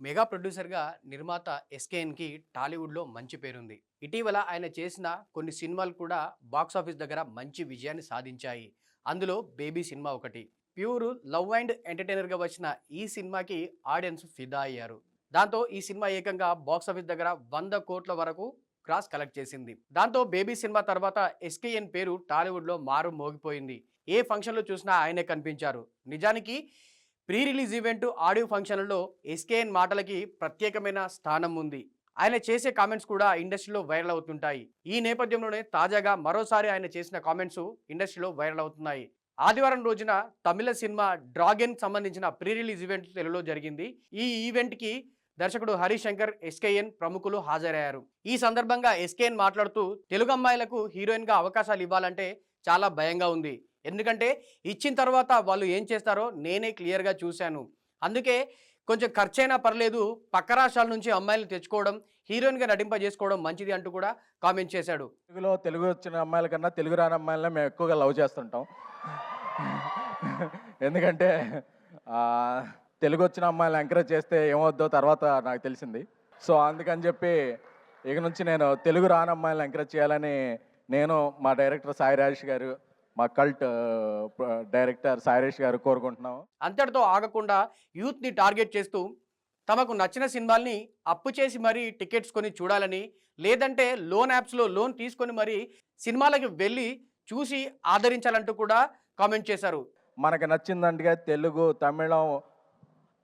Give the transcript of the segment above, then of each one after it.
Mega ప్రొడ్యూసర్గా నిర్మాత ఎస్కేఎన్కి టాలీవుడ్లో మంచి పేరుంది. ఇటీవల ఆయన చేసిన కొన్ని సినిమాలు కూడా బాక్సాఫీస్ దగ్గర మంచి విజయాన్ని సాధించాయి. అందులో బేబీ సినిమా ఒకటి. ప్యూర్ లవ్ అండ్ ఎంటర్టైనర్గా వచ్చిన ఈ సినిమాకి ఆడియన్స్ ఫిదా అయ్యారు. దాంతో ఈ సినిమా ఏకంగా బాక్సాఫీస్ దగ్గర 100 కోట్ల వరకు క్రాస్ కలెక్ట్ చేసింది. దాంతో బేబీ సినిమా తర్వాత ఎస్కేఎన్ పేరు టాలీవుడ్లో మారు మోగిపోయింది. ఏ ఫంక్షన్లో చూసినా ఆయనే కనిపించారు. నిజానికి ప్రీ రిలీజ్ ఈవెంట్ ఆడియో ఫంక్షన్లలో ఎస్కేఎన్ మాటలకి ప్రత్యేకమైన స్థానం ఉంది. ఆయన చేసే కామెంట్స్ కూడా ఇండస్ట్రీలో వైరల్ అవుతుంటాయి. ఈ నేపథ్యంలోనే తాజాగా మరోసారి ఆయన చేసిన కామెంట్స్ ఇండస్ట్రీలో వైరల్ అవుతున్నాయి. ఆదివారం రోజున తమిళ సినిమా డ్రాగన్ సంబంధించిన ప్రీ రిలీజ్ ఈవెంట్ తెలుగులో జరిగింది. ఈ ఈవెంట్కి దర్శకుడు హరిశంకర్, ఎస్కేఎన్ ప్రముఖులు హాజరయ్యారు. ఈ సందర్భంగా ఎస్కేఎన్ మాట్లాడుతూ తెలుగు అమ్మాయిలకు హీరోయిన్గా అవకాశాలు ఇవ్వాలంటే చాలా భయంగా ఉంది. ఎందుకంటే ఇచ్చిన తర్వాత వాళ్ళు ఏం చేస్తారో నేనే క్లియర్గా చూశాను. అందుకే కొంచెం ఖర్చైనా పర్లేదు, పక్క రాష్ట్రాల నుంచి అమ్మాయిలు తెచ్చుకోవడం, హీరోయిన్గా నటింపజేసుకోవడం మంచిది అంటూ కూడా కామెంట్ చేశాడు. తెలుగు వచ్చిన అమ్మాయిల కన్నా తెలుగు రాని అమ్మాయిలనే మేము ఎక్కువగా లవ్ చేస్తుంటాం. ఎందుకంటే తెలుగు వచ్చిన అమ్మాయిలు ఎంకరేజ్ చేస్తే ఏమవుద్దో తర్వాత నాకు తెలిసింది. సో అందుకని చెప్పి ఇక నుంచి నేను తెలుగు రాని అమ్మాయిలను ఎంకరేజ్ చేయాలని నేను, మా డైరెక్టర్ సాయి రాజేష్ గారు, మా కల్ట్ డైరెక్టర్ సాయిరేష్ గారు కోరుకుంటున్నాం. అంతటితో ఆగకుండా యూత్ని టార్గెట్ చేస్తూ తమకు నచ్చిన సినిమాల్ని అప్పు చేసి మరీ టికెట్స్ కొని చూడాలని, లేదంటే లోన్ యాప్స్లో లోన్ తీసుకొని మరీ సినిమాలకు వెళ్ళి చూసి ఆదరించాలంటూ కూడా కామెంట్ చేశారు. మనకు నచ్చిందంటే తెలుగు, తమిళం,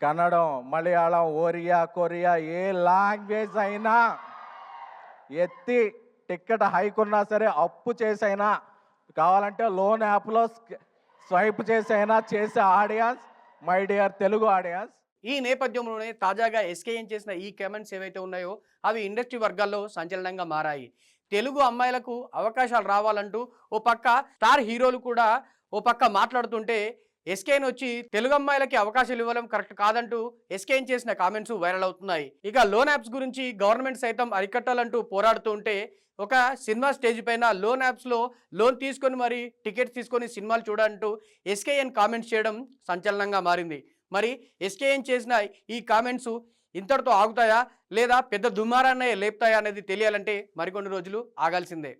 కన్నడం, మలయాళం, ఒరియా, కొరియా ఏ లాంగ్వేజ్ అయినా ఎత్తి టికెట్ హైక్ ఉన్నా సరే అప్పు చేసైనా, కావాలంటే లోన్ యాప్లో స్వైప్ చేసైనా చేసే audience my dear Telugu audience. ఈ నేపథ్యంలోనే తాజాగా ఎస్కేఎన్ చేసిన ఈ కామెంట్స్ ఏవైతే ఉన్నాయో అవి ఇండస్ట్రీ వర్గాల్లో సంచలనంగా మారాయి. తెలుగు అమ్మాయిలకు అవకాశాలు రావాలంటూ ఓ పక్క స్టార్ హీరోలు కూడా ఓ పక్క మాట్లాడుతుంటే ఎస్కేఎన్ వచ్చి తెలుగు అమ్మాయిలకి అవకాశాలు ఇవ్వడం కరెక్ట్ కాదంటూ ఎస్కేఎన్ చేసిన కామెంట్స్ వైరల్ అవుతున్నాయి. ఇక లోన్ యాప్స్ గురించి గవర్నమెంట్ సైతం అరికట్టాలంటూ పోరాడుతూ ఉంటే ఒక సినిమా స్టేజ్ పైన లోన్ యాప్స్లో లోన్ తీసుకొని మరి టికెట్స్ తీసుకొని సినిమాలు చూడాలంటూ ఎస్కేఎన్ కామెంట్స్ చేయడం సంచలనంగా మారింది. మరి ఎస్కేఎన్ చేసిన ఈ కామెంట్స్ ఇంతటితో ఆగుతాయా లేదా పెద్ద దుమారాన్నే లేపుతాయా అనేది తెలియాలంటే మరికొన్ని రోజులు ఆగాల్సిందే.